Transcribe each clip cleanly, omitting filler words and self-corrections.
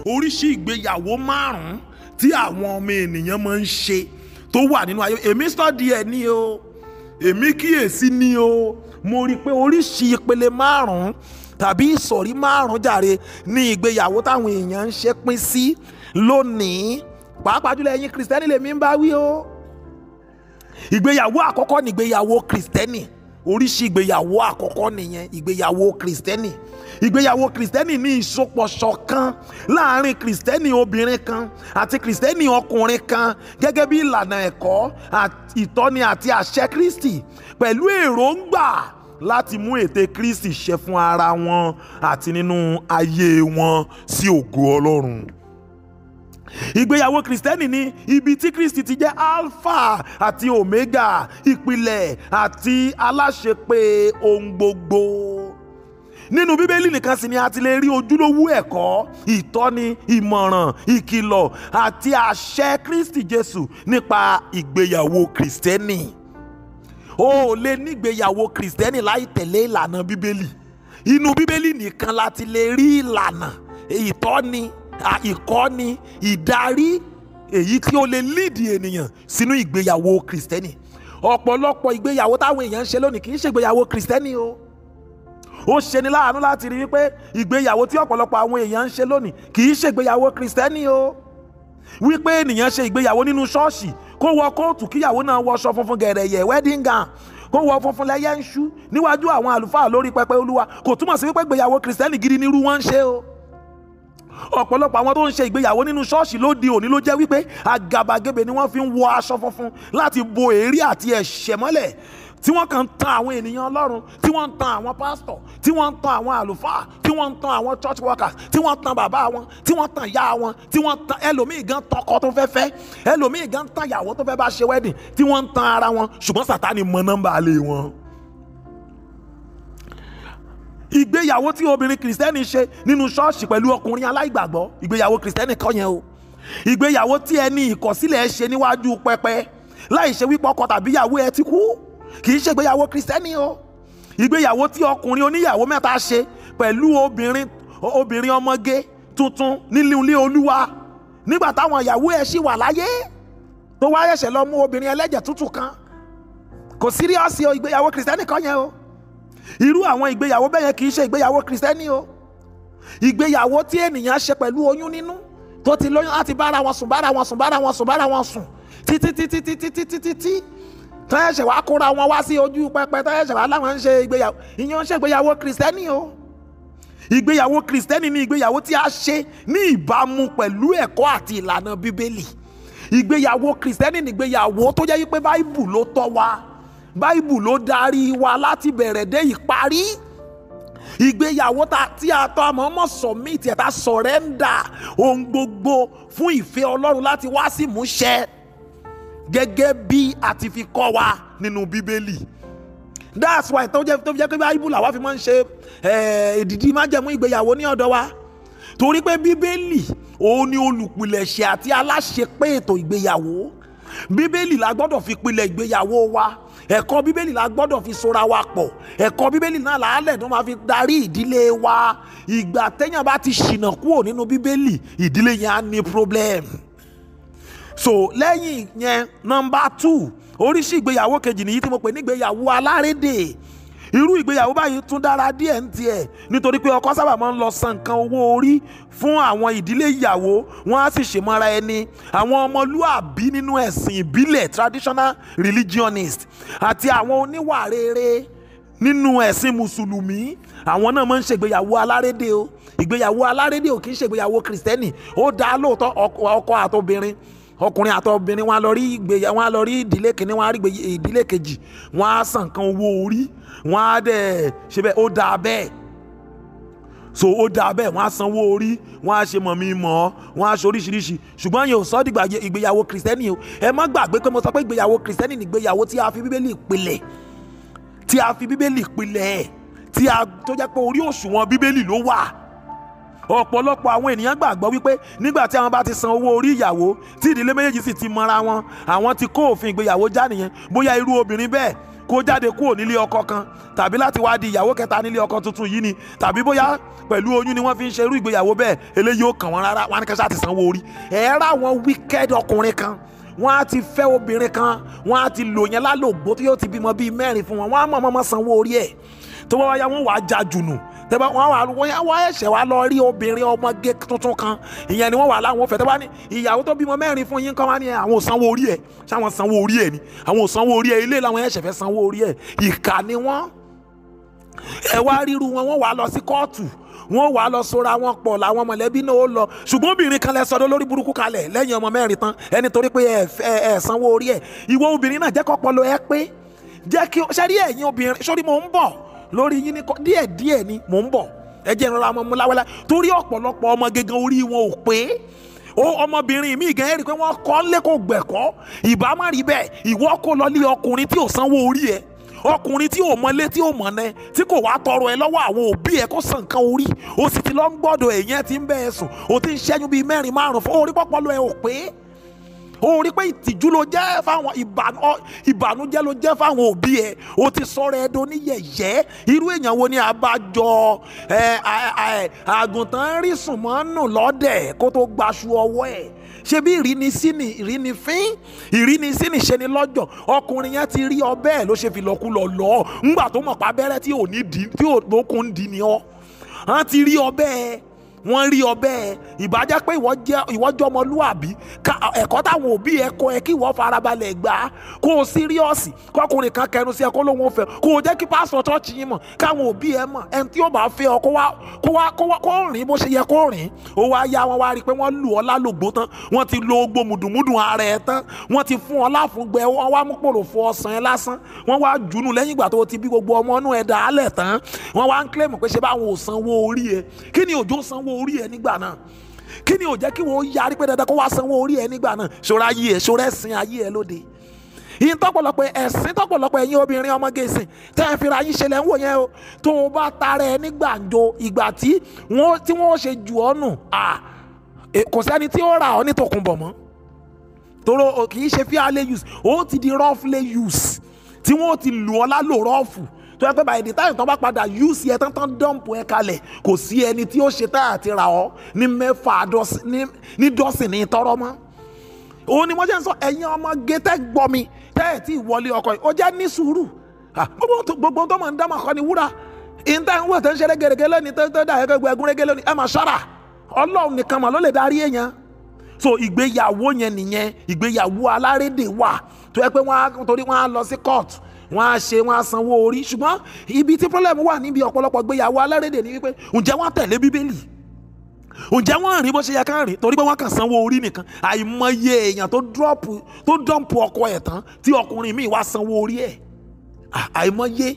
oríṣi ìgbéyàwó márùn-ún tí àwọn ọmọ ènìyàn máa ń ṣe tó wà nínú ayé. Èmi study ẹ̀ ní o, èmi kíyèsí ní o, mo rí i pé oríṣi ìpele márùn-ún tàbí ìsọ̀rí márùn-ún jàre ní ìgbéyàwó táwọn èèyàn ń ṣe pín sí lónìí, pàápàá jùlọ ẹ̀yin kìrìsìtẹ́nì lèmi ń bá wí o. Ìgbéyàwó àkọ́kọ́ ni ìgbéyàwó kìrìsìtẹ́nì. Oríṣi ìgbéyàwó àkọ́kọ́ nìyẹn, ìgbéyàwó kìrìsìtẹ́nì. Ìgbéyàwó kìrìsìtẹ́nì ní ìsopọ̀ ṣọ̀kan láàrin kìrìsìtẹ́nì obìnrin kan àti kìrìsìtẹ́nì ọkùnrin kan gẹ́gẹ́ bí ìlànà ẹ̀kọ́, ìtọ́ni àti àṣẹ Kristi, pẹ̀lú èròǹgbà láti mú ète Kristi ṣẹ fún ara wọn àti nínú ayé wọn sí ògo Ọlọ́run. Ìgbéyàwó kìrìsìtẹ́nì ní ibi tí Kristi ti jẹ́ alpha àti omega, ìpìlẹ̀ àti aláṣepé ohun gbogbo. Nínú Bíbélì nìkan sì ni a ti lè rí ojúlówó ẹ̀kọ́, ìtọ́ni, ìmọ̀ràn, ìkìlọ̀ àti àṣẹ Kristi Jésù nípa ìgbéyàwó kìrìsìtẹ́nì. O ò lè ní ìgbéyàwó kìrìsìtẹ́nì láì tẹ̀lé ìlànà Bíbélì. Inú Bíbélì nìkan la ti lè rí ìlànà, ìtọ́ni, ìkọ́ni, ìdarí èyí tí ó lè líìdì ènìyàn sínú ìgbéyàwó kìrìsìtẹ́nì. Ọ̀pọ̀lọpọ̀ ìgbéyàwó táwọn èèyàn ń ṣe lónìí kì í ṣe ìgbéyàwó kìrìsìtẹ́nì o. Ó ṣeni láàánú láti rí wípé ìgbéyàwó tí ọ̀pọ̀lọpọ̀ àwọn èèyàn ń ṣe lónìí kì í ṣe ìgbéyàwó kìrìsìtẹ́nì o. Wípé ènìyàn ṣe ìgbéyàwó nínú ṣọ́ọ̀ṣì, kó wọ kóòtù kíyàwó náà wọṣọ funfun gẹ̀rẹ̀yẹ̀ wedding gown, kó wọ funfun lẹ́yẹ ń ṣú níwájú àwọn àlùfáà lórí pẹpẹ Olúwa, kò túmọ̀ sí wípé ìgbéyàwó kìrìsìtẹ́nì gidi nírú wọn ń ṣe o. Ọ̀pọ̀lọpọ̀ àwọn tó ń ṣe ìgbéyàwó nínú ṣọ́ọ̀ṣì lóde òní ló jẹ́ wípé àgàbàgebè ni wọ́n fi ń wọ aṣọ funfun láti bo èérí àti ẹ̀ṣẹ̀ mọ́lẹ̀, tí wọ́n kàn ń tan àwọn ènìyàn Ọlọ́run, tí wọ́n ń tan àwọn pásítọ̀, tí wọ́n ń tan àwọn àlùfáà, tí wọ́n ń tan àwọn church workers, tí wọ́n ń tan bàbá wọn, tí wọ́n ń tan ìyá wọn, tí wọ́n ń tan ẹlòmíì gan tọkọ tó fẹ́ fẹ́, ẹlòmíì gan tan ìyàwó tó fẹ́ bá ṣe wedding, tí wọ́n ń tan ara wọn, ṣùgbọ́n Sátánì mọ nọ́mbà alẹ́ wọn. Ìgbéyàwó tí obìnrin kìrìsìtẹ́nì ṣe nínú ṣọ́ọ̀ṣì pẹ̀lú ọkùnrin aláìgbàgbọ́, ìgbéyàwó kìrìsìtẹ́nì kọ́ yẹn o. Ìgbéyàwó tí ẹni ìkọ̀sílẹ̀ ṣe níwájú pẹpẹ láì ṣe wípé ọkọ tàbí ìyàwó ẹ ti kú, kì í ṣe ìgbéyàwó kìrìsìtẹ́nì o. Ìgbéyàwó tí ọkùnrin oníyàwó mẹ́ta ṣe pẹ̀lú obìnrin ọmọge tuntun nínú ilé Olúwa nígbà táwọn ìyàwó ẹ ṣì wà láyé, tó wá ṣẹ̀ṣẹ̀ lọ mú obìnrin ẹlẹ́jẹ̀ tútù kan, kò síríọ́sì o. Ìgbéyàwó kìrìsìtẹ́nì kọ́ yẹn o. Irú àwọn ìgbéyàwó bẹ́ẹ̀ yẹn kì í ṣe ìgbéyàwó kìrìsìtẹ́nì o. Ìgbéyàwó tí ènìyàn ṣe pẹ̀lú oyún nínú, tó ti lóyún láti bára wọn sùn títí tẹ́ẹ̀ṣẹ̀ wá kóra wọn wá sí ojú pẹpẹ, tẹ́ẹ̀ṣẹ̀ wá láwọn ń ṣe ìgbéyàwó. Ìyẹn ń ṣe ìgbéyàwó kìrìsìtẹ́nì o. Ìgbéyàwó kìrìsìtẹ́nì ni ìgbéyàwó tí a ṣe ní ìbámu pẹ̀lú ẹ̀kọ́ àti ìlànà Bíbélì. Ìgbéyàwó kìrìsìtẹ́nì ni ìgbéyàwó tó jẹ́ wípé Báíbù ló tọ́ wa, Báíbù ló darí wa láti bẹ̀rẹ̀ dé ìparí. Ìgbéyàwó tí a tọ́ àmọ́ submit ẹ̀, ta surrender ohun gbogbo fún ìfẹ́ Ọlọ́run láti wá sí ìmúṣẹ gẹ́gẹ́ bí a ti fi kọ́ wa nínú Bíbélì. That's why tó jẹ́ pé Báíbù làwa fi máa ń ṣe èdìdí májẹ̀mú ìgbéyàwó ní ọ̀dọ̀ wa, torí pé Bíbélì òun ni olùpilẹ̀ṣẹ̀ àti aláṣepé ètò ìgbéyàwó. Bíbélì la gbọ́dọ̀ fi pilẹ̀ ìgbéyàwó wa, ẹ̀kọ́ Bíbélì la gbọ́dọ̀ fi sora wa pọ̀, ẹ̀kọ́ Bíbélì náà làálẹ̀ tó máa fi darí ìdílé wa. Ìgbà téèyàn bá ti ṣìnà kúrò nínú Bíbélì, ìdílé yẹn á ní problem. So lẹ́yìn yẹn, number 2, oríṣi ìgbéyàwó kejì nìyí tí mo pè ní ìgbéyàwó alárédè. Irú ìgbéyàwó báyìí tún dára díẹ̀ ń tiẹ̀, nítorí pé ọkọ sábà máa ń lọ san nǹkan owó orí fún àwọn ìdílé ìyàwó, wọ́n á sì ṣèmọ́ra ẹni. Àwọn ọmọlúàbí nínú ẹ̀sìn ìbílẹ̀ traditional religionist àti àwọn oníwà rere nínú ẹ̀sìn mùsùlùmí, àwọn náà máa ń ṣègbéyàwó alárédè o. Ìgbéyàwó alárédè ò kì í ṣègbéyàwó kìrìsìtẹ́nì. Ó dá lóòótọ́ ọkọ àtobìnrin, ọkùnrin àtobìnrin, wọn á lọ rí ìdílé kìíní, wọn á rí ìdílé kejì, wọn á san nǹkan owó orí, wọn á dẹ̀ ṣe bẹ́ẹ̀. Ó dá bẹ́ẹ̀. So ó dá bẹ́ẹ̀, wọ́n á sanwó orí, wọ́n á ṣe mọ̀mí mọ́, wọ́n á ṣe oríṣiríṣi. Ṣùgbọ́n yẹn ò sọ dìgbà ìgbéyàwó kìrìsìtẹ́nì o. Ẹ má gbàgbé pé mo sọ pé ìgbéyàwó kìrìsìtẹ́nì ni ìgbéyàwó tí a fi Bíbélì pilẹ̀, tó jẹ́ pé orí òṣùwọ̀n Bíbélì ló wà. Ọ̀pọ̀lọpọ̀ àwọn ènìyàn gbàgbọ́ wípé nígbà tí àwọn bá ti san owó orí ìyàwó, tí ìdílé méjèèjì sì ti mọra wọn, àwọn ti kó òfin ìgbéyàwó já nìyẹn. Bóyá irú obìnrin bẹ́ẹ̀ kó jáde kúrò nílé ọkọ kan tàbí láti wá di ìyàwó kẹta nílé ọkọ tuntun yìí ni, tàbí bóyá pẹ̀lú oyún ni wọ́n fi ń ṣe irú ìgbéyàwó bẹ́ẹ̀, eléyìí ó kàn wọ́n rárá, wọ́n á ní kẹ́sà ti sanwó orí. ẹ̀ẹ́rà àwọn wicked ọkùnrin kan, wọ́n á ti fẹ́ obìnrin kan, wọ́n á ti lò yẹn lálògbó tí yóò ti bímọ bíi 4 fún wọn, wọ́n á mọ̀ sanwó orí ẹ̀, tó wọ́n wáyà wọ́n wàá já jùnù, tẹ́bá wọ́n wá ẹ̀ṣẹ̀ wá lọ rí obìnrin ọmọge tuntun kan, ìyẹn ni wọ́n wà láwọn fẹ́, tẹ́bá ní ìyàwó tó bímọ 4 fún yín kan wá ní àwọn ò sanwó orí ẹ̀, ṣáwọn sanwó orí ẹ̀ ni, àwọn ò sanwó orí ẹ̀, ilé làwọn ẹ̀ṣẹ̀ fẹ́ sanwó orí ẹ̀, ìkà ni wọ́n. ẹ wá ríru wọn, wọ́n wà lọ sí kóòtù, wọ́n wà lọ sora wọn pọ̀, làwọn mọ̀lẹ́bí náà ó lọ, ṣùgbọ́n obìnrin kan lẹ sọdọ lórí burúkú kalẹ̀ lẹ́yìn ọmọ 4 tán, ẹni torí pé ẹ sanwó orí ẹ̀. ìwọ obìnrin náà jẹ́ kọ́pọlọ ẹ pé, jẹ́ kí ṣẹ́rí ẹ̀yin obìnrin, sórí mo ń bọ̀ lórí yín ní díẹ̀díẹ̀ ni mo ń bọ̀, ẹ jẹ́ ìrora ọmọ múláwẹ́lá, torí ọ̀pọ̀lọpọ̀ ọmọ gẹ́gẹ́ orí wọn ò pé. ọmọbìnrin mi gan rí pé wọ́n kọ́ lé kó gbẹ̀kọ́, ìbá má rí bẹ́ẹ̀, ìwọ kó lọ lé ọkùnrin tí ò sanwó orí ẹ̀, ọkùnrin tí ò mọlé tí ò mọ̀nẹ́, tí kò wá tọrọ ẹ lọ́wọ́ àwọn òbí ẹ kó san nǹkan orí, o sì ti lọ ń gbọ́dọ̀ èèyàn ti ń bẹ́ẹ̀ sùn, o ti ń ṣẹ́yún bíi 4 5 fún orí pọ́pọ́lọ́ ẹ ò pé. o rí pé ìtìjú ló jẹ́ fáwọn ìbànújẹ́ ló jẹ́ fáwọn òbí ẹ, o ti sọ̀rọ̀ ẹ do ní yẹ̀yẹ́. irú èèyàn wo ni àbájọ àgùntàn rí sùn mọ́ nù lọ́dẹ̀ kó tó gbaṣu ọwọ́ ẹ̀, ṣe bí ìrínisí ni ṣe ni lọ́jọ́. ọkùnrin yẹn ti rí ọ bẹ́ẹ̀ ló ṣe fi lọ́kùlọ̀ lọ, ńgbà tó mọ̀ pa abẹ́rẹ́ tí ò lókun dì ní ọ, wọ́n ti rí ọ bẹ́ẹ̀, wọ́n rí ọ bẹ́ẹ̀. ìbájá pé ìwọ jẹ́ ọmọlúwàbí, ẹ̀kọ́ táwọn òbí ẹ kọ́ ẹ kí ìwọ farabalẹ̀ gbà á, kó o síríọ̀sì, kọkùnrin kan kẹnu sí ẹ kó lóun fẹ́, kó o jẹ́ kí pásítọ̀ chọ́ọ̀chì yín mọ̀, káwọn òbí ẹ mọ̀, ẹni tí ó bá fẹ́ ọ kó rìn bó ṣe yẹ kó rìn. ó wá yá wọn wá rí i pé wọ́n lù ọ́ lálògbó tán, wọ́n ti lo gbó mùdùmùdù ara ẹ tán, wọ́n ti fún ọ láfúngbẹ, wọ́n wá mú pòròfò ọsàn ẹ lásán, wọ́n wá jùnú lẹ́yìn ìgbà tó o ti bí gbogbo ọmọ inú ẹ dàálẹ̀ tán, wọ́n wá ń kílẹ̀mù pé ṣe báwọn ò sanwó orí ẹ. kí ni òjò sanwó orí ẹ nígbà náà? kí ni ò jẹ́ kí wọ́n yarí pé dandan kó wá sanwó orí ẹ nígbà náà? ṣòro ayé ẹ, ṣòro ẹ̀sìn ayé ẹ lóde. ìyìn tọ́pọ̀lọpọ̀ ẹ̀sìn tọ́pọ̀lọpọ̀ ẹ̀yin obìnrin ọmọge ìsìn tẹ́ ẹ fira yín ṣẹlẹ̀ ń wò yẹn o, tó o bá tara ẹ ní gbàǹjo ìgbà tí wọ́n ṣe jù ọ́ nù, kò sẹ́ni tí ó ra ọ ní tòkunbọ̀ mọ́, tóró kì í ṣe fairly use, ó ti di roughly use, tí wọ́n ti lù ọ́ lálò rọ́ọ̀fù, tó yẹ pé by the time tó bá padà use ẹ tán dọ́ǹpù ẹ kalẹ̀, kò sí ẹni tí ó ṣe tá àti ra ọ ní 6 ní dọ́sìn ní tọrọ mọ́. òun ni mo ṣe ń sọ, ẹ̀yin ọmọge tẹ́ gbọ́ mi tẹ́ ẹ̀ tí ìwọlé ọkọ yìí, ó jẹ́ ní sùúrù. gbogbo tó máa ń dámà kọ́ ni wúrà, ìta ń wò tó ń ṣeré gẹ́gẹ́ lónìí tó dà ẹgbẹ́ ẹgúnrégé lónìí, ẹ máa ṣọ́ra, Ọlọ́run nìkan mà ló lè darí èèyàn. so ìgbéyàwó yẹn nìyẹn, ìgbéyàwó alárédè wà tó yẹ pé torí wọ́n á lọ sí court, wọ́n á sanwó orí. ṣùgbọ́n ibi tí problem wà níbi ọ̀pọ̀lọpọ̀ gbéyàwó alárédè ni wípé ǹjẹ́ wọ́n tẹ̀lé bíbélì, ǹjẹ́ wọ́n rìn bó ṣe yẹ ká rìn, torí pé wọ́n kàn sanwó orí nìkan. àìmọye èèyàn tó dọ́ǹpù ọkọ ẹ̀ tán tí ọkùnrin míì wá sanwó orí ẹ̀. àìmọye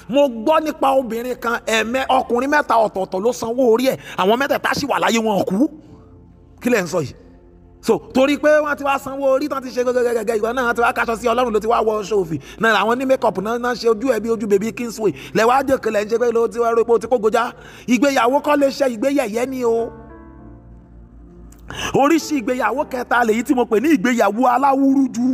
mo gbọ́ nípa obìnrin kan, ọkùnrin 3 ọ̀tọ̀ọ̀tọ̀ ló sanwó orí ẹ̀, àwọn 3 sì wà láyé wọn kú. kí lẹ̀ ń sọ yìí? so torí pé wọ́n ti wá sanwó orí tán ti ṣe gẹ́gẹ́gẹ́gẹ́, ìgbà náà ti wá kaṣọ sí Ọlọ́run ló ti wá wọ ṣòfì náà, àwọn ní makeup náà ṣe ojú ẹ̀ bí ojú bèbí Kingsway lẹ́wọ́ àjẹkẹ́ lẹ́ ń ṣe pé ló ti wá rí pé ó ti kó gojá. ìgbéyàwó kọ́ lè ṣe ìgbéyẹ̀yẹ́ ni o. oríṣi ìgbéyàwó kẹta lèyí tí mo pè ní ìgbéyàwó aláwúrúju.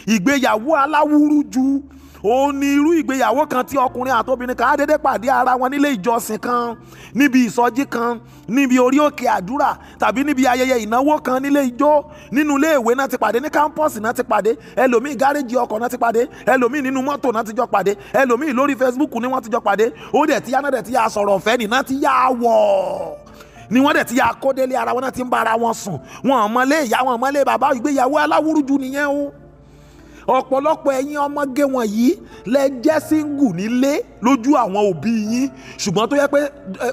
ìgbéyàwó aláwúrúju ó ní irú ìgbéyàwó kan tí ọkùnrin àtobìnrin kan á dédé pàdé ara wọn nílé ìjọsìn kan, níbi ìsọjí kan, níbi orí òkè àdúrà, tàbí níbi ayẹyẹ ìnáwó kan nílé ijó, nínú ilé ìwé náà ti pàdé, ní kámpọ́ọ̀sì náà ti pàdé, ẹlòmíì gáréjì ọkọ̀ náà ti pàdé, ẹlòmíì nínú mọ́tò náà ti jọ pàdé, ẹlòmíì lórí Facebook ni wọ́n ti jọ pàdé. ó dẹ̀ ti yá náà dẹ̀ ti yá sọ̀rọ̀ ọ̀fẹ́ nì náà ti yá wọ̀ ni wọ́n dẹ̀ ti yá kódélé ara wọn náà ti ń bá ara wọn sùn, wọn mọ́lé ìyá wọn mọ́lé bàbá. ìgbéyàwó aláwúrúju nìyẹn o. ọ̀pọ̀lọpọ̀ ẹ̀yin ọmọge wọ̀nyí lẹ jẹ́ single nílé lójú àwọn òbí yín, ṣùgbọ́n tó yẹ pé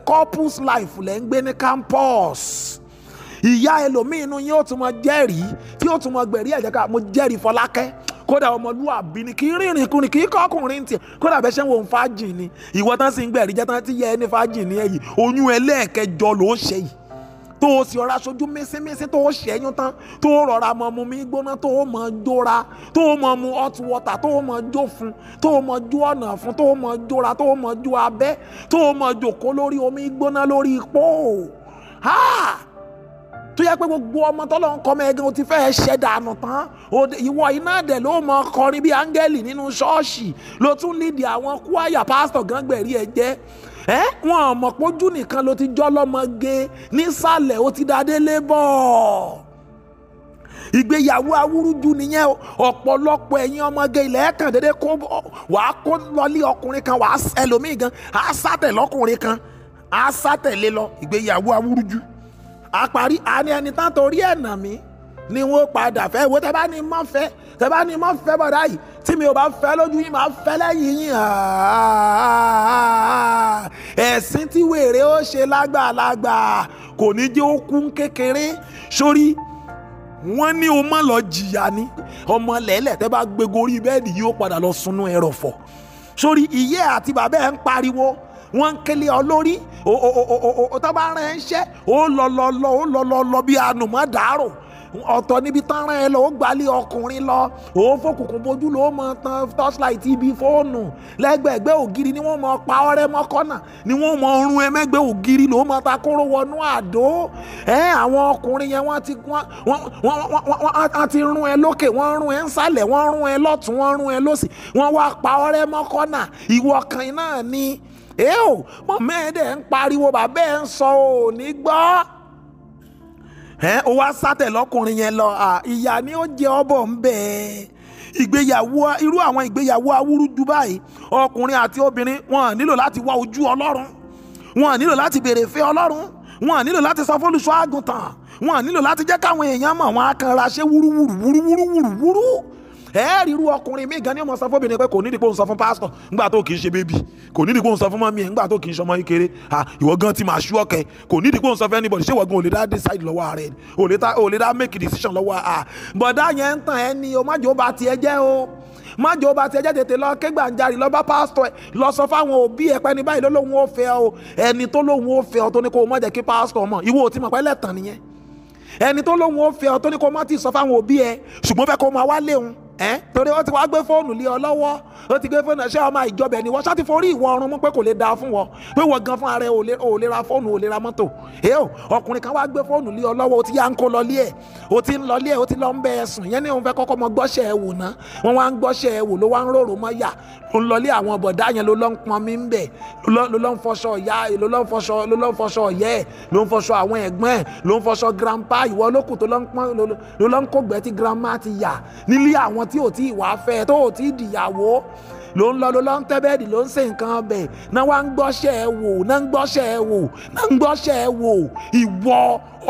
couples life lẹ ń gbé ní campus. ìyá ẹlòmíín inú yín ó tún mọ jẹ́rìí tí ó tún mọ gbẹ̀rí ẹ̀jẹ̀ ká mo jẹ́rìí Fọlákẹ́, kódà ọmọlúwàbí ni, kì í rìnrìn kùnrin, kì í kọkùnrin tiẹ̀, kódà bẹ́ẹ̀ ṣe ń wo ń fájì ni. ìwọ tán sì ń gbẹ̀rí jẹ́ tán ti yẹ ẹni fájì ní ẹ̀yìn, oyún ẹlẹ́ẹ̀kẹjọ ló ń ṣe yìí, tó o sì ọ̀rá sojú mísímísí, tó o ṣẹ́yún tán, tó o rọra mọ mu mi gbóná, tó o mọ jóra, tó o mọ mu hot water, tó o mọ jó fún, tó o mọ jó ọ̀nà fún, tó o mọ jóra, tó o mọ jó abẹ́, tó o mọ jòkó lórí omi gbóná lórí ipò. tó yẹ pé gbogbo ọmọ tọ́lọ́run kọ́ mọ́ ẹ̀gán o ti fẹ́ ṣẹ́ dànù tán ìwọ iná dẹ̀ ló mọ kọrin bí áńgẹ́lì nínú ṣọ́ọ̀ṣì ló tún lídìí àwọn kúáyà pásítọ̀ gángbẹ̀rí ẹ̀ jẹ́ wọn mọ̀ pójú nìkan ló ti jọ́ lọ́mọge nísàlẹ̀ ó ti dadélé bọ̀. Ìgbéyàwó awúrúju nìyẹn ọ̀pọ̀lọpọ̀ ẹ̀yin ọmọge ilẹ̀ ẹ̀kan dédé kó wàá kó lọlé ọkùnrin kan wàá ẹlòmíì gan á sátẹ̀ lọ́kùnrin kan á sátẹ̀lé lọ. Ìgbéyàwó awúrúju àparí àní ẹni tán torí ẹ̀ nà mí ni wọ́n padà fẹ́ wo tẹ́ bá ní mọ́ fẹ́ bọ̀dá yìí tí mi ò bá fẹ́ lójú yín máa fẹ́ lẹ́yìn yín. Ẹ̀sìn tí wèrè ó ṣe lágbàlagbà kò ní jẹ́ ó kún kékeré sórí wọ́n ní o mọ̀ lọ jìyà ní ọmọ lẹ́lẹ̀ tẹ́ bá gbé gorí bẹ́ẹ̀dì yóò padà lọ sunú ẹrọ̀fọ̀ sórí ìyẹ́ àti bàbá ẹ̀ ń pariwo wọ́n ń kélé ọ lórí tó bá rán ẹ ń ṣẹ́ ó lọ bí anùmọ́ dàárò ọ̀tọ̀ níbi tán rán ẹ lọ ó gbalẹ̀ ọkùnrin lọ ó fòkùnkùn bójú ló mọ tán torchlight ibi fóònù lẹ́gbẹ̀ẹ́gbẹ́ ògiri ni wọ́n mọ pa ọrẹ́ mọ́kànnà ni wọ́n mọ rún ẹ mẹ́gbẹ́ ògiri ló mọ ta kóró wọnú àdó àwọn ọkùnrin yẹn wọ́n ti rún ẹ lókè wọ́n rún ẹ nsàlẹ̀ wọ́n rún ẹ lọ́tún wọ́n rún ẹ lósì wọ́n wá pa ọrẹ́ mọ́kànnà ìwọ kan náà ni mọ mẹ́ẹ̀ẹ́dẹ̀ ń pariwo bàbá ẹ̀ ń sọ ò ní gbọ́ ó wá sátẹ̀ lọ́kùnrin yẹn lọ ìyá ni ó jẹ ọbọ̀ ń bẹ̀. Ìgbéyàwó irú àwọn ìgbéyàwó awúrúju báyìí ọkùnrin àti obìnrin wọn nílò láti wá ojú Ọlọ́run wọn nílò láti béèrè fẹ́ Ọlọ́run wọn nílò láti sọ fólùṣọ́ àgùntàn wọn nílò láti jẹ́ káwọn èèyàn mọ̀ wọn á kan ra ṣe wúrúwúrú irú ọkùnrin mi gan ni ọmọ sọ fún obìnrin pé kò nídìí pé òun sọ fún pásítọ̀ nígbà tó kì í ṣe bébì kò nídìí pé òun sọ fún mọ́mí ẹ̀ nígbà tó kì í ṣọmọ kékeré ìwọ gan ti máa ṣú ọ̀kẹ́ kò nídìí pé òun sọ fún anybody ṣé ìwọ gan ò lè dá decide lọ́wọ́ rẹ̀ ò lè dá make decision lọ́wọ́ bọ̀dá yẹn ń tàn ẹ́ ni o má jẹ́ ó bá tiẹ̀ jẹ́ o má jẹ́ ó bá tiẹ̀ jẹ́ tètè lọ kégbàjarì lọ bá pásítọ̀ ẹ̀ lọ sọ fáwọn òbí ẹ̀ pẹ́ni báyìí lóhun ó fẹ́ o ẹni tó lóhun ó fẹ́ ọ tó ní kó o má jẹ́ kí pásítọ̀ mọ̀ ìwọ ò ti mọ̀ pé lẹ́tàn nìyẹn ẹni tó lóhun ó fẹ́ ọ tó ní kó o má ti sọ fáwọn òbí ẹ̀ ṣùgbọ́n fẹ́ kó o máa wá léhun torí ó ti wá gbé fóònù lé ọ lọ́wọ́ ó ti gbé fóònù ṣé ọmọ ìjọba ẹni wọ́n ṣáàtì forí ìwọ ọrùn mú pé kò lè dáa fún wọn pé wọ́n gan fún ara ẹ̀ ò lè ra fóònù ò lè ra mọ́tò ọkùnrin kan wá gbé fóònù lé ọ lọ́wọ́ ó ti yá ń kó lọlé ẹ̀ ó ti ń lọlé ẹ̀ ó ti lọ ń bẹ ẹ sùn yẹn ní òun fẹ́ kọ́kọ́ mọ gbọ́ṣẹ́ ẹ wò ná wọ́n wá ń gbọ́ṣẹ́ ẹ wò ló wá ń rorò mọ́ yà ó ń lọlé àwọn bọ̀dá yẹn ló lọ ń pọn mí ń bẹ̀ ló lọ ń fọṣọ ìyá ló lọ ń fọṣọ ọ̀yẹ́ ẹ̀ ló ń fọṣọ àwọn ẹ̀gbọ́n ẹ̀ ló ń fọṣọ grandpa ìwọ lókù tó lọ ń kó gbẹ́ tí grandma ti yà nílé àwọn tí ò tí ì wá fẹ́ tó ò tí ì dìyàwó ló ń lọ ń tẹ́ bẹ́ẹ̀dì ló ń ṣe nǹkan ọbẹ̀ náà wá ń gbọ́ṣẹ́ ẹ wò ìwọ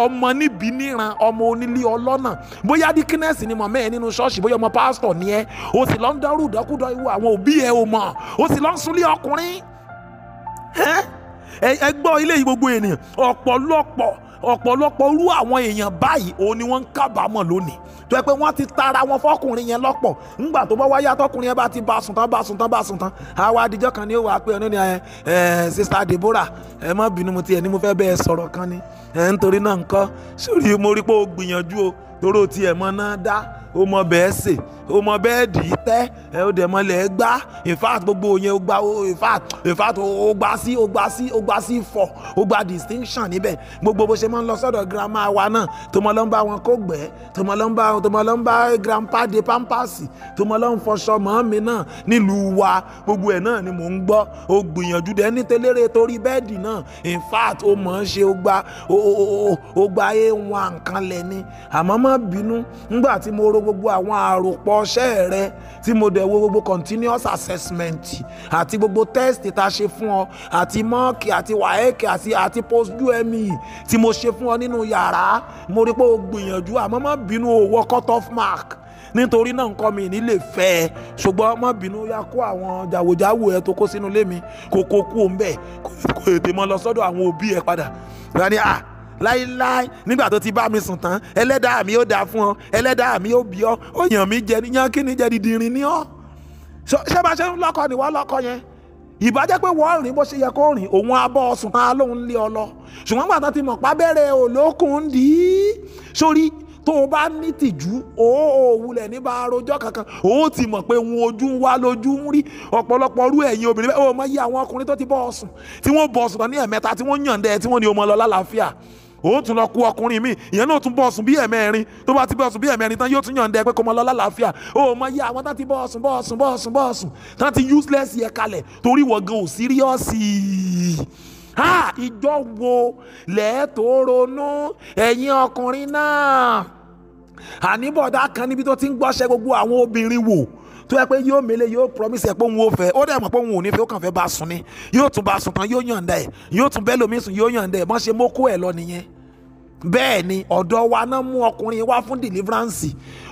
ọmọ níbi níran ọmọ onílé ọlọ́nà bóyá díkínẹ́sì ni mọ̀mọ́ ẹ nínú ṣọ́ọ̀ṣì bóyá ọmọ pásítọ̀ ni ẹ o sì lọ ń dárú ìdọ́kúdọ̀ ìwọ àwọn òbí ẹ ò mọ̀ o sì lọ ń súnlé ọkùnrin ẹ gbọ́ ilé yìí gbogbo ènìyàn ọ̀pọ̀lọpọ̀ irú àwọn èèyàn báyìí òun ni wọ́n ń kábàámọ̀ lónìí tó yẹ pé wọ́n ti tara wọn fọkùnrin yẹn lọ́pọ̀ ńgbà tó bá wáyé tọkùnrin yẹn bá ti bá sùn tán àwa adijọ́ kan ni ó wà pé ọ̀nà ni sista Deborah ẹ má bínú mo tiẹ̀ ní mo fẹ́ bẹ́ẹ̀ sọ̀rọ̀ kan ni nítorí náà nǹkan sórí mo rí pé ó gbìyànjú o toró tiẹ̀ mọ́ náà dá ó mọ bẹ́ẹ̀ sè ó mọ bẹ́ẹ̀ dì í tẹ́ ó dẹ̀ mọ́ lẹ̀ gbá in fact gbogbo yẹn ó gbá in fact ó gbá sí fọ̀ ó gba distinction níbẹ̀ gbogbo bó ṣe máa ń lọ sọ́dọ̀ grandma wa náà tó mọ lọ ń bá wọn kó gbẹ́ tó mọ lọ ń bá grandpa de pampasì tó mọ lọ ń fọṣọ mọ́ mi náà nílùú wa gbogbo ẹ̀ náà ni mò ń gbọ́ ó gbìyànjú dẹ́ ní tẹ́lẹ̀rẹ́ torí bẹ́ẹ̀dì náà in fact ó mọ̀ ọ́n ṣe ó gba a1 nǹkan lẹ̀ ni àmọ́ má bínú ńgbà tí mo ro gbogbo àwọn àròpọ̀ ọṣẹ́ rẹ tí mo dẹ̀ wo gbogbo continuous assessment àti gbogbo test tá a ṣe fún ọ àti mọ́ọ̀kì àti wáẹ́ẹ̀kì àti post UME tí mo ṣe fún ọ nínú yàrá mo rí pé o gbìyànjú àmọ́ má bínú o cut off mark nítorí náà nǹkan mi ní lè fẹ́ ẹ ṣùgbọ́n má bínú ya kó àwọn jàwòjáwò ẹ tó kó sínú ilé mi kó kú òun bẹ́ẹ̀ kó ètè mọ́ lọ sọ́dọ̀ àwọn òbí ẹ padà rani láíláí nígbà tó ti bá mi sùn tán ẹlẹ́dàá mi ó dáa fún ọ ẹlẹ́dàá mi ó bí ọ ó yàn mí jẹ níyàn kí ni jẹ dídìrín ní ọ ṣé bá ṣe ń lọ́kọ ni wọ́n lọ́kọ yẹn ìbájẹ́ pé wọ́n rìn bó ṣe yẹ kó rìn òun abọ́ ọ̀sùn tán lóun lé ọ lọ ṣùgbọ́n gbàtà ti mọ̀ pábẹ́rẹ́ olókùn dì í sórí tó o bá ní tìjú ó wulẹ̀ ní bá rojọ́ kankan ó ti mọ̀ pé wọn ojú ń wá lójú ń rí ọ̀pọ̀lọpọ̀ rú ẹ̀yin obìnrin bẹ́ẹ̀ ó mọ iye àwọn ọkùnrin tó ti bọ́ ọ̀sùn tí wọ́n bọ́ ọ̀sùn tán ní ẹ̀mẹ́ta tí wọ́n yàn dẹ́ tí wọ́n ní o mọ lọ lálàáfíà ó tún lọ kú ọkùnrin mi, ìyẹn náà tún bọ́ sùn bí ẹ̀mẹ́rin, tó bá ti bọ́ sùn bí ẹ̀mẹ́rin tán yóò tún yàn dẹ́ pé kó mọ lọ lálàáfíà. Ó mọ iye àwọn tán ti bọ́ sùn tán ti useless yẹ kalẹ̀ torí wọ́n gan ò síríọ́sì. Ìjọ wo lẹ́ẹ̀tọ́ ronú ẹ̀yin ọkùnrin náà? Àníbọ̀dá kan níbi tó ti ń gbọ́ṣẹ́ gbogbo àwọn obìnrin wò tó yẹ pé yóò mele yóò promise ẹ pé òun ò fẹ́, ó dẹ̀ mọ̀ pé òun ò ní fẹ́, ó kàn fẹ́ bá sùn ni, yóò tún bá sùn tán yóò yànda ẹ̀, yóò tún bẹ́ẹ̀ lómi sùn yóò yànda ẹ̀, bọ́n ṣe mókó ẹ̀ lọ nìyẹn. Bẹ́ẹ̀ ni ọ̀dọ̀ wa náà mú ọkùnrin wá fún deliverance,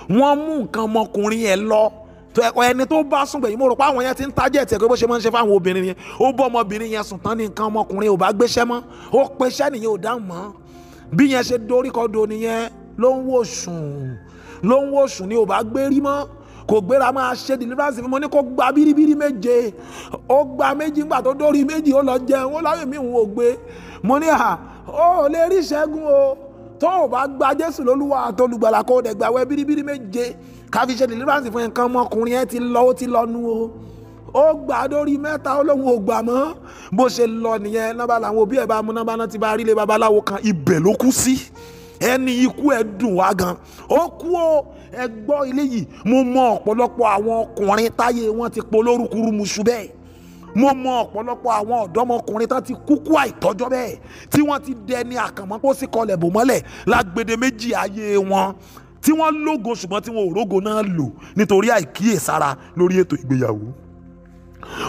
wọ́n mú nǹkan ọmọkùnrin ẹ̀ lọ tó ẹ̀kọ́ ẹni tó bá sùn gbẹ̀yìn. Mo rò pé àwọn yẹn ti ń tájẹ̀ tẹ̀ pé bó ṣe máa ń ṣe fáwọn obìnrin yẹn, ó bọ́ ọmọbìnrin yẹn sùn tán ní nǹkan ọmọkùnrin ò bá gbéṣẹ́ mọ́, ó peṣẹ́ nìyẹn ò dáhùn mọ́, bí yẹn ṣe dorí kọ́dọ̀ nìyẹn ló ń wò sùn ni ò bá gbé rí mọ́, kò gbéra máa ṣe deliverance fún. Mo ní kó gba bíríbírí méje, ó gba méjì, ńgbà tó dórí méjì ó lọ jẹun, ó láyé mi òun ò gbé. Mo ní ó lè rí ìṣẹ́gun o tó o bá gba Jésù lólúwa àtolùgbàlà kó o dẹ̀ gbàwẹ̀ bíríbírí méje ká fi ṣe deliverance fún nǹkan ọmọkùnrin ẹ ti lọ, ó ti lọ nu o. Ó gbà dórí mẹ́ta ó lóun ò gbà mọ́, bó ṣe lọ nìyẹn. Nọ́bà làwọn òbí ẹ̀ bá mú, nọ́bà náà ti bá rí ilé babaláwo kan, ibẹ̀ ló kú sí. Ẹni ikú ẹ̀ dùn wá gan, ó kú o. Ẹ gbọ́ ilé yìí, mo mọ ọ̀pọ̀lọpọ̀ àwọn ọkùnrin táyé wọn ti polórúkúrú muṣu bẹ́ẹ̀. Mo mọ ọ̀pọ̀lọpọ̀ àwọn ọ̀dọ́mọkùnrin tán ti kúkú àìtọ́jọ́ bẹ́ẹ̀, tí wọ́n ti dẹni àkànmọ́ kó sì kọlẹ̀ bò mọ́lẹ̀ lágbede méjì ayé wọn, tí wọ́n lógo ṣùgbọ́n tí wọn ò rógo náà lò nítorí àìkíyèsára lórí ètò ìgbéyàwó.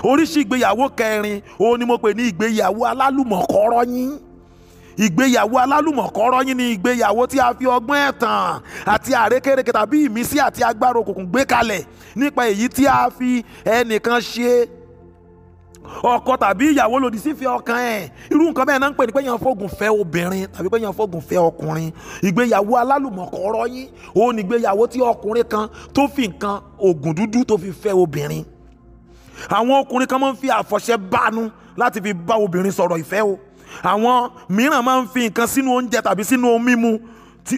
Oríṣi ìgbéyàwó kẹrin òun ni mo pè ní ìgbéyàwó alálùmọ̀kọ́rọ́ yín. Ìgbéyàwó alálùmọ̀kọ́rọ́ yín ni ìgbéyàwó tí a fi ọgbọ́n ẹ̀tàn àti àrékérekè tàbí ìmísí àti agbára òkùnkùn gbé kalẹ̀ nípa èyí tí a fi ẹnìkan ṣe ọkọ tàbí ìyàwó lòdì sífẹ́ ọkàn ẹ̀. Irú nǹkan bẹ́ẹ̀ náà ń pè ní pé yàn fógun fẹ́ obìnrin tàbí pé yàn fógun fẹ́ ọkùnrin. Ìgbéyàwó alálùmọ̀kọ́rọ́ yín òun ni ìgbéyàwó tí ọkùnrin kan tó fi nǹkan ògùn dúdú tó fi fẹ́ obìnrin. Àwọn ọkùnrin kan máa ń fi àfọ̀ṣẹ bánu láti fi bá obìnrin sọ̀rọ̀ ìfẹ́ o. Àwọn mìíràn máa ń fi nǹkan sínú oúnjẹ tàbí sínú omi mímu,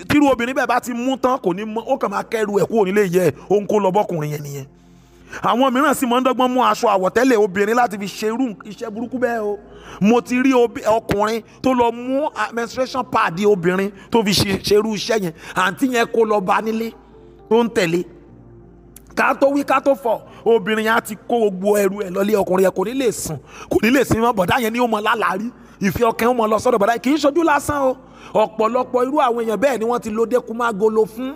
tírú obìnrin bẹ́ẹ̀ bá ti mú tán kò ní mọ, ó kàn máa kẹ́rù ẹ̀ kúrò nílé yẹ ó ń kó lọ bọ́kùnrin yẹn nìyẹn. Àwọn mìíràn sì máa ń dọ́gbọ́n mú aṣọ àwọ̀tẹ́lẹ̀ obìnrin láti fi ṣe irú iṣẹ́ burúkú bẹ́ẹ̀ o. Mo ti rí ọkùnrin tó lọ mú menstruation pad obìnrin tó fi ṣe irú iṣẹ́ yẹn, àǹtí yẹn kó lọ bá nílé tó ń tẹ̀lé. Ká tó wí ká tó fọ̀, obìnrin yẹn á ti kó gbogbo ẹrù ẹ̀ lọlé ọkùnrin yẹn, kò ní lè sùn, kò ní lè sinmi mọ́. Bọ̀dá yẹn ni ó mọ lálàárí, ìfẹ́ ọkàn ó mọ lọ sọ́dọ̀ bọ̀dá. Kì í ṣojú lásán o, ọ̀pọ̀lọpọ̀ irú àwọn èèyàn bẹ́ẹ̀ ni wọ́n ti lo dékúmágolo fún.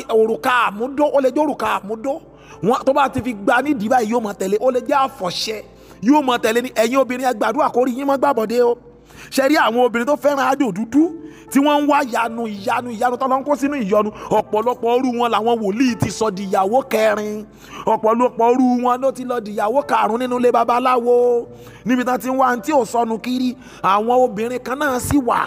Òrùka àmúdó, ó lè jẹ́ òrùka àmúdó, tó bá ti fi gba nídìí báyìí yóò mọ tẹ̀lé. Ó lè jẹ́ àfọ̀ṣẹ yóò mọ tẹ̀lé ní. Ẹ̀yin obìnrin ẹ gbàdúrà kórí yín mọ́ gbàbọ̀dé o. Ṣe rí àwọn obìnrin tó fẹ́ràn àjò dúdú tí wọ́n ń wá ìyanu tó lọ ń kó sínú ìyọnu, ọ̀pọ̀lọpọ̀ orú wọn làwọn wòlíì ti sọ di ìyàwó kẹrin, ọ̀pọ̀lọpọ̀ orú wọn ló ti lọ di ìyàwó karùn-ún nínú ilé babaláwo níbi tán ti ń wá tí ò sọnù kiri. Àwọn obìnrin kan náà sì wà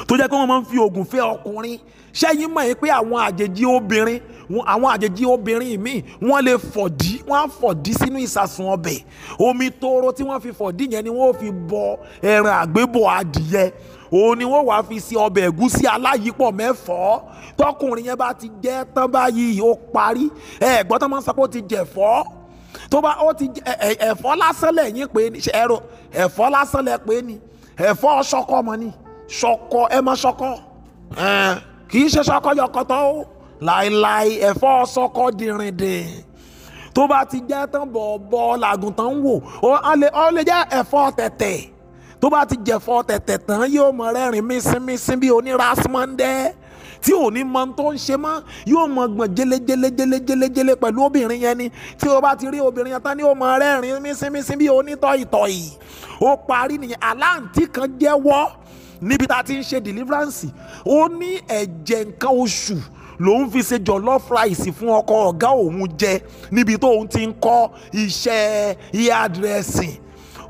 tó jẹ́ pé wọ́n máa ń fi oògùn fẹ́ ọkùnrin. Ṣẹ́yìn mọ̀ yín pé àwọn àjèjì obìnrin míì wọ́n lè fọ̀dí, wọ́n á fọ̀dí sínú ìsasùn ọbẹ̀. Omi tóóró tí wọ́n fi fọ̀dí yẹn ni wọ́n fi bọ ẹran àgbébọ̀ adìyẹ, òun ni wọ́n wàá fi sí ọbẹ̀ ẹ̀gúsí aláyípọ̀ mẹ́fọ́. Tọkùnrin yẹn bá ti jẹ́ tán báyìí ó parí. Ẹ̀gbọ́n tó máa ń sọ pé ó ti jẹ̀fọ́, tó bá ó ti ẹ̀fọ́ lásán lẹ́yìn pé ẹ̀rọ ẹ̀fọ́ lásán lẹ́ pé ni ẹ̀fọ́ ṣọkọ mọ́ ni ṣọkọ ẹ mọ́ ṣọkọ kì í ṣe ṣọkọ yọkọtọ ó láìláì ẹ̀fọ́ ṣọkọ dìrìndìn. Tó bá ti jẹ́ tán bọ̀ọ̀bọ̀ làgùntàn ń wò ó lè jẹ́ ẹ̀fọ́ tẹ̀tẹ̀. Tó bá ti jẹ̀fọ́ tẹ̀tẹ̀ tán yóò mọ rẹ́rìn mísínmísín bí onírasmọ́ndẹ́ tí ò ní mọ tó ń ṣe mọ́, yóò mọ gbọ̀n jẹ́lẹ́jẹ́lẹ́jẹ́lẹ́jẹ́lẹ́ pẹ̀lú obìnrin yẹn ni. Tí o bá ti rí obìnrin yẹn tán ni ó mọ rẹ́rìn mísínmísín bí onítọ̀ìtọ̀ì. Ó parí nìyẹn. Aláǹtí kan jẹ́wọ́ níbi tá a ti ń ṣe deliverance, ó ní ẹ̀jẹ̀ nǹkan oṣù lòun fi ṣe jollof rice fún ọkọ ọ̀gá òun jẹ níbi tó òun ti ń kọ́ iṣẹ́ hairdressing.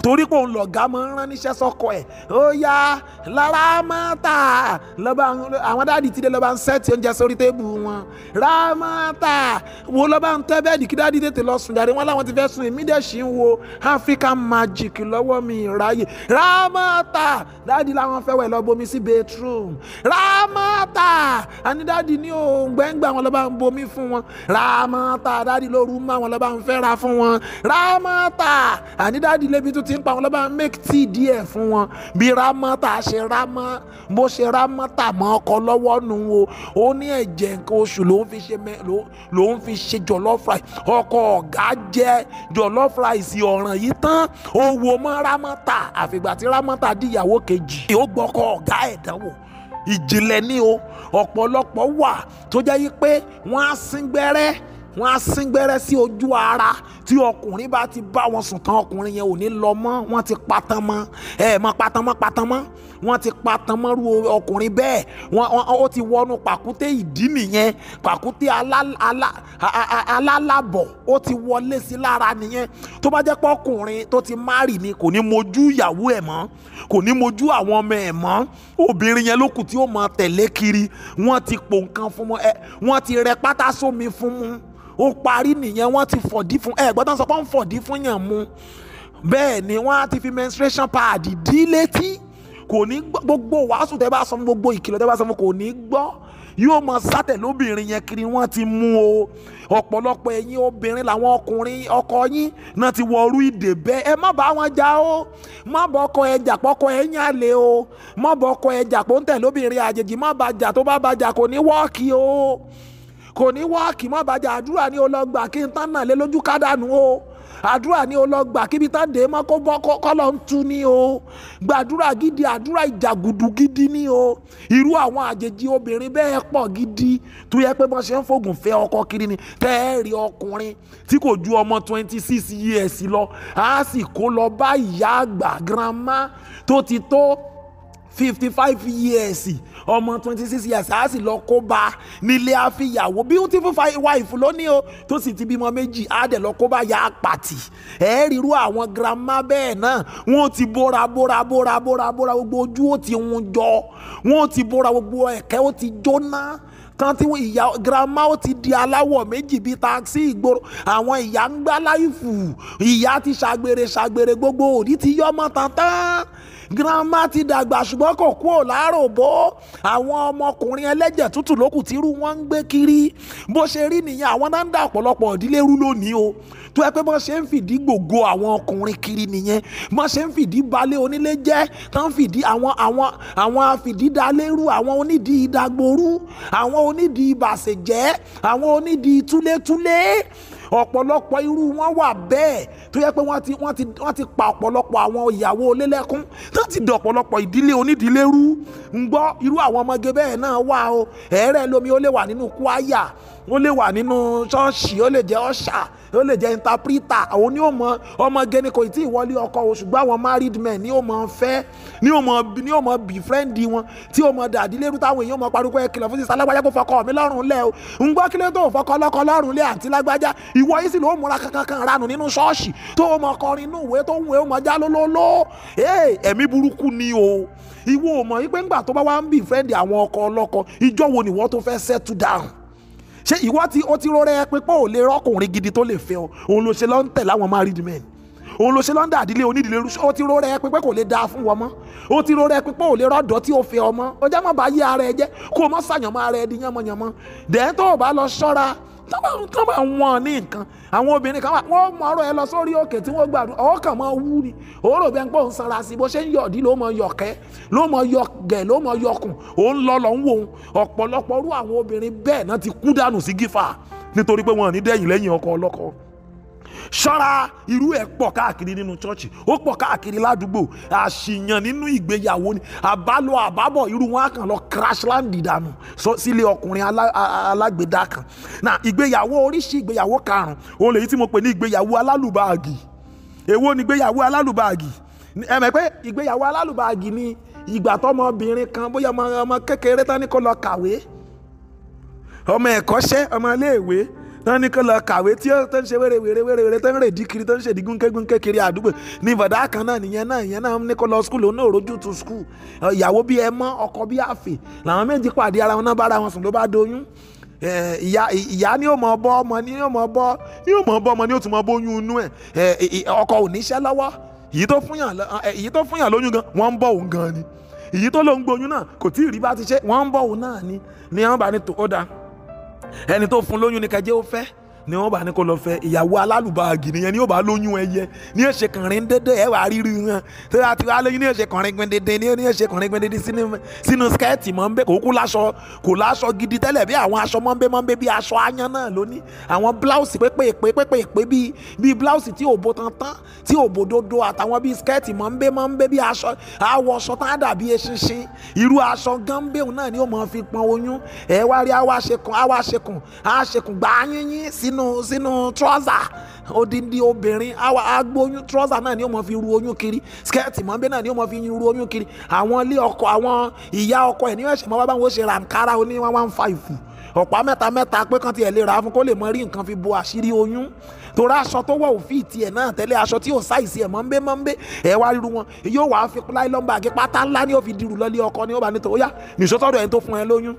Torí pé òun lọ̀gá máa ń rán níṣẹ́ sọ́kọ ẹ̀. Ó yá Rámátà lọ́ba àwọn dáàdì tí dé lọ́ba ń sẹ́ẹ̀tì oúnjẹ sórí tébù wọn. Rámátà wo lọ́ba ń tẹ́ bẹ́ẹ̀dì kí dáàdì tètè lọ sùn jáde, wọ́n láwọn ti fẹ́ sùn, èmi dẹ̀ ṣì ń wo African Magic lọ́wọ́ mi ìráyè. Rámátà dáàdì làwọn fẹ́ wẹ̀ lọ bomi sí bedroom. Rámátà àní dáàdì ní òǹgbẹ́ngbà wọn lọ́ba ń bomi fún wọn. Rámátà dáàdì lóru mọ́ àwọn lọ́ba ń fẹ́ ra fún wọn. Rámátà àní dáàdì lébi tó ti ti ń pa wọn lọ́ba make tea díẹ̀ fún wọn bí rámọ́tà ṣe rámọ́ bó ṣe rámọ́tà mọ́ ọkọ lọ́wọ́ nu o ó ní ẹ̀jẹ̀ nǹkan oṣù ló ń fi ṣe jollof rice ọkọ ọ̀gá jẹ́ jollof rice ọ̀ràn yìí tán ó wo mọ́ rámọ́tà àfìgbà tí rámọ́tà di ìyàwó kejì ó gbọ́kọ ọ̀gá ẹ̀ dánwò ìjìnlẹ̀ ní o ọ̀pọ̀lọpọ̀ wà tó jẹ́ yí pé wọ́n á sín gbẹ́rẹ́ sí ojú ara tí ọkùnrin bá ti bá wọn sùn tán ọkùnrin yẹn ò ní lọ mọ́ wọ́n ti patan mọ́ patan mọ́ wọ́n ti patan mọ́ ru ọkùnrin bẹ́ẹ̀ ó ti wọnú pàkúté ìdí nìyẹn pàkúté alálàbọ̀ ó ti wọlé sí lára nìyẹn tó bá jẹ́ pé ọkùnrin tó ti márì ni kò ní mojú ìyàwó ẹ̀ mọ́ kò ní mojú àwọn ọmọ ẹ̀ mọ́ obìnrin yẹn lókù tí ó máa tẹ̀lé kiri wọ́n ti pò nǹkan fún mọ́ wọ́n ti rẹ pátá sómi fún mú ó parí nìyẹn wọ́n ti fọ̀dí fún gbọ́dọ̀ sọ pé wọ́n fọ̀dí fún yàn mú bẹ́ẹ̀ ni wọ́n á ti fi menstruation pad dí létí kò ní gbogbo wàásù tẹ́ bá sọ fún gbogbo ìkìlọ̀ tẹ́ bá sọ fún kò ní gbọ́ yóò mọ sátẹ̀ lóbìnrin yẹn kiri wọ́n ti mú o ọ̀pọ̀lọpọ̀ ẹ̀yin obìnrin làwọn ọkùnrin ọkọ yín náà ti wọrú ìdè bẹ́ẹ̀ ẹ má bá wọn jà o má bọ ọkọ ẹ jà pọ́kọ ẹ yàn lé o má bọ ọkọ ẹ jà pọ́ ń tẹ̀ lóbìnrin àjèjì má bá jà tó bá bá jà kò ní wọ́ọ̀kì o kò ní wọ́ọ̀kì má bá jà àdúrà ní olọ́gbà kí n tán náà lé lójú kádànù o àdúrà ní olọ́gbà kíbi tá dé mọ́ kó bọ́ kọ́lọ́ ń tú ní o gbàdúrà gidi àdúrà ìjàgùdù gidi ní o irú àwọn àjèjì obìnrin bẹ́ẹ̀ pọ̀ gidi tó yẹ pé wọ́n ṣe ń fògùn fẹ́ ọkọ kiri ni tẹ́ẹ̀rí ọkùnrin tí kò ju ọmọ 26 years lọ á sì kó lọ bá ìyá àgbà grandma tó ti tó 55 years ọmọ 26 years á sì lọ kó bá nílé àfìyàwó beautiful wife lónìí o tó sì ti bímọ méjì á dẹ̀ lọ kó bá ya pàtì ríru àwọn grandma bẹ́ẹ̀ náà wọ́n ti bóra gbogbo ojú ó ti hun jọ wọ́n ti bóra gbogbo ẹ̀kẹ́ ó ti jóná kan tí ìyá grandma ó ti di aláwọ̀ méjì bíi taxi ìgboro àwọn ìyá ń gbá láìfù ìyá ti ṣàgbèrè gbogbo òní ti yọmọ tán grandma ti dàgbà ṣùgbọ́n kò kúrò láròbó àwọn ọmọkùnrin ẹlẹ́jẹ̀ tútù lókù tírú wọn ń gbé kiri bó ṣe rí nìyẹn àwọn náà ń dà ọ̀pọ̀lọpọ̀ ìdílé rú lónìí o tó yẹ pé bọ́n ṣe ń fìdí gbògo àwọn ọkùnrin kiri nìyẹn bọ́n ṣe ń fìdí balẹ̀ onílé jẹ́ tán fìdí àwọn afìdídalérú àwọn onídìí ìdàgbòrú àwọn onídìí ìbàṣẹ̀jẹ́ àwọn onídìí túlétúlé ọ̀pọ̀lọpọ̀ irú wọn wà bẹ́ẹ̀ tó yẹ pé wọ́n ti pa ọ̀pọ̀lọpọ̀ àwọn ìyàwó olélẹ́kún tó ti dọ̀ ọ̀pọ̀lọpọ̀ ìdílé onídìílé rú ń gbọ́ irú àwọn ọmọge bẹ́ẹ̀ náà wà o ẹ̀ẹ́rẹ́ lómi ó lè wà nínú kwaya ó lè wà nínú ṣọ́ọ̀ṣì ó lè jẹ́ ọ̀ṣà ó lè jẹ́ interpreter àwọn ní ó mọ ọmọge ni kò tí ì wọlé ọkọ o ṣùgbọ́n àwọn married men ní ó mọ fẹ́ ní ó mọ befriend wọn tí ó mọ dàdílérú táwọn èèyàn mọ parúkọ ẹ kìlọ̀ fún sísá lágbájá kó fọkọ mi lọ́rùn lẹ́ o ń gbọ́ kílẹ̀ tó fọkọ lọ́kọ lọ́rùn lẹ́ àǹtí lágbájá ìwọ yìí sì ló múra kankan ranù nínú ṣọ́ọ̀ṣì tó mọ kọrin inú ìwé tó ń wé ó mọ já lólóló ẹ̀mí burúkú ni o ìwọ ò mọ̀ wípé ńgbà tó bá wá ń befriend àwọn ọkọ ọlọ́kọ ìjọ wo ni wọ́n tó fẹ́ settle down ṣé ìwọ tí ó ti rọrẹ pé pé ò lè rọkùnrin gidi tó lè fẹ́ ọ òun ló ṣe lọ ń tẹ̀ láwọn married men òun ló ṣe lọ ń dàdílé onídìílé rú ó ti rọrẹ pé pé kò lè dáa fún wọn mọ́ ó ti rọrẹ pé pé ò lè rọ́dọ̀ tí ó fẹ́ ọmọ ó jẹ́ mọ́ bá yí ara ẹ jẹ́ kó o mọ́ sàyànmọ́ ara ẹ di yánmọ́yánmọ́ dẹ̀ tó o bá lọ ṣọ́ra tó bá wọn ní nǹkan àwọn obìnrin kan wọ́n mọ ọ̀rọ̀ ẹ lọ sórí òkè tí wọ́n gbàdúrà ọwọ́ kan máa wú ni òórò bẹ́ẹ̀ ń pọ̀ ń sanra sí bó ṣe ń yọ̀dí ló mọ yọ̀kẹ́ ló mọ yọ̀gẹ̀ ló mọ yọkùn òun lọ ń wò ó ọ̀pọ̀lọpọ̀ rú àwọn obìnrin bẹ́ẹ̀ náà ti kú dànù sí gífà nítorí pé wọn ò ní dẹ́yìn lẹ́yìn ọkọ ọlọ́kọ ṣọ́ra irú ẹ̀ pọ̀ káàkiri nínú chọ́ọ̀chì ó pọ̀ káàkiri ládùúgbò àṣìyàn nínú ìgbéyàwó ni àbálọ àbábọ̀ irú wọn á kàn lọ crash land dànù sílé ọkùnrin alágbèdá kan náà ìgbéyàwó oríṣi ìgbéyàwó karùn-ún òun lèyí tí mo pè ní ìgbéyàwó alálùbáàgì èwo ni ìgbéyàwó alálùbáàgì ẹ mọ̀ pé ìgbéyàwó alálùbáàgì ni ìgbà tọmọbìnrin kan bóyá ọmọ kékeré tán ní kó lọ kàwé ọmọ ẹ̀kọ́ṣẹ́ ọmọ iléèwé tán ní kó lọ kàwé tí ó ń ṣe wéré tán ń rèdí kiri tán ń ṣe dígúnkégúnké kiri àdúgbò ní bọ̀dá kan náà ìyẹn náà ní kó lọ skul òun náà rojú tu skul ìyàwó bí ẹ mọ́ ọkọ bí àfè làwọn méjì pàdé ara wọn náà bára wọn sùn ló bá doyún ìyá ni ó mọ bọ́ ọmọ ni ó mọ bọ́ ọmọ ni ó tún mọ bóyún inú ẹ̀ ọkọ ò níṣẹ́ lọ́wọ́ èyí tó fún yàn lóyún gan wọ́n ń bọ̀ òun gan ni èyí tó ló ń gbóyún náà kò tí ì rí bá ti ṣe wọ́n ń bọ̀ òun náà ni wọ́n bá ní tó ó dáa ẹni tó fún lóyún ní kẹjẹ ó fẹ́ ni wọ́n bá ní kó lọ fẹ́ ìyàwó alálùbáàgì nìyẹn ni yóò bá lóyún ẹyẹ ní èsè kànrin dédé ẹ wà rírí wọn tó yà ti wá lóyún ní èsè kànrin gbẹdẹdẹ ní èsè kànrin gbẹdẹdẹ sínú skẹ́ẹ̀tì mọ́ ń bẹ́ kò láṣọ gidi tẹ́lẹ̀ bí àwọn aṣọ mọ́ ń bẹ́ bí aṣọ ayan náà lónìí àwọn bláùsì pépèpé bíi bláùsì tí ò bo tán tí ò bo dodo àtàwọn bíi skẹ́ẹ̀tì mọ́ ń bẹ́ bí aṣọ àwọ̀ṣọ tán dàbí eṣinṣin irú aṣọ gánbéhùn náà ni ó máa fi pọn oyún ẹ wá rí àṣekùn gbà yínyín sínú trọ́sà odindi obìnrin agbóyún trọ́sà náà ni ó máa fi ru oyún kiri skẹ́ẹ̀tì mọ́bẹ́ náà ni ó máa fi ru oyún kiri àwọn ilé ọkọ àwọn ìyá ọkọ ẹ̀ ní ẹ̀ṣẹ̀ mọ́ bá wọn ṣe ràǹkárá oní 115 ọ̀pá mẹ́ta pé kán tiẹ̀ lè ra fún kó lè mọ rí nǹkan fi bo àṣírí oyún torí aṣọ tó wọ̀ òfin tiẹ̀ náà tẹ́lẹ̀ aṣọ tí ò sáìsì ẹ̀ mọ́ńbé ẹ̀ wá ríru wọn yóò wá fi láìlọ́n báàgì pátá ńlá ni ó fi dirù lọ́lé ọkọ ni ó bá ní tó ó yá nìṣọ́tọ̀dọ̀ ẹ̀ tó fún ẹ lóyún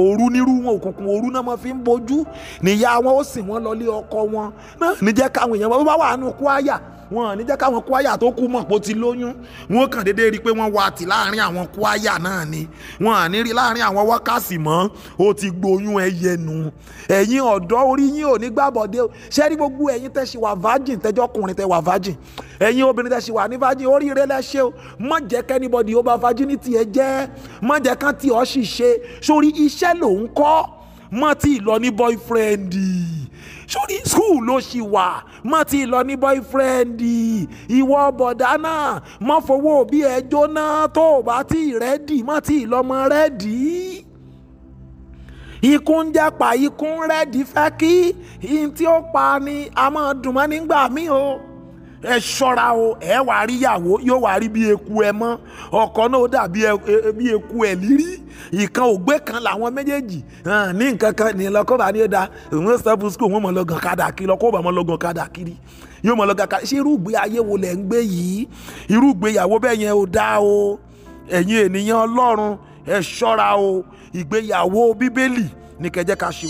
òru nírú wọn òkùnkùn òru náà fi ń bojú níyà wọn ó sì wọn lọ́lé ọkọ wọn náà níjẹ́ káwọn èèyàn wọn bá wà nù kwaya wọn ní jẹ́ káwọn kwaya tó kú mọ̀ pé ó ti lóyún wọn kàn déédéé rí i pé wọ́n wá tì láàrin àwọn kwaya náà ni wọn à ní rí láàrin àwọn wákàsì mọ́ ó ti gboyún ẹyẹ nù ẹ̀yin ọ̀dọ́ orí yín ò ní gbàbọ̀dé ṣé rí gbogbo ẹ̀yin tẹ́ ṣì wà virgin tẹ́jọ́kùnrin tẹ́ wà virgin ẹ̀yin obìnrin tẹ́ ṣì wà ní virgin oríire lẹ́ṣẹ̀ o má jẹ́ kẹ́nibọ̀dì ó bá virginity ẹ jẹ́ má jẹ́ kán tí ọ́ sì ṣe sórí iṣẹ́ lòun kọ́ má tí ì lọ ní boyfriend sórí school ló ṣì wà má ti lọ ní boyfriend ìwọ bọ̀dá náà má fowó òbí ẹ jóná tó o bá tí ì rẹ́dì má ti lọ́mọ rẹ́dì ikú ń jẹ́pà ikú ń rẹ́dì fẹ́ kí ihun tí ó pa ni a máa dùn mọ́ nígbà míì o ẹ ṣọ́ra o ẹ wà rí ìyàwó yóò wà rí bí eku ẹ mọ́ ọkọ náà ó dàbí bí eku ẹ lírí ìkan ògbé kan làwọn méjèèjì ní nǹkan kan ní lọ kó bá ní ẹ̀dá òun step school wọn mọ̀ lọ́gàn kadà kiri lọ kó bá mọ̀ lọ́gàn kadà kiri yóò mọ̀ lọ́gàn kadà ṣé irú ìgbé ayé wo lẹ̀ ń gbé yìí irú ìgbéyàwó bẹ́ẹ̀ yẹn ò dá o ẹ̀yin ènìyàn Ọlọ́run ẹ ṣọ́ra o ìgbéyàwó Bíbélì ní kẹjẹ́ ká ṣe.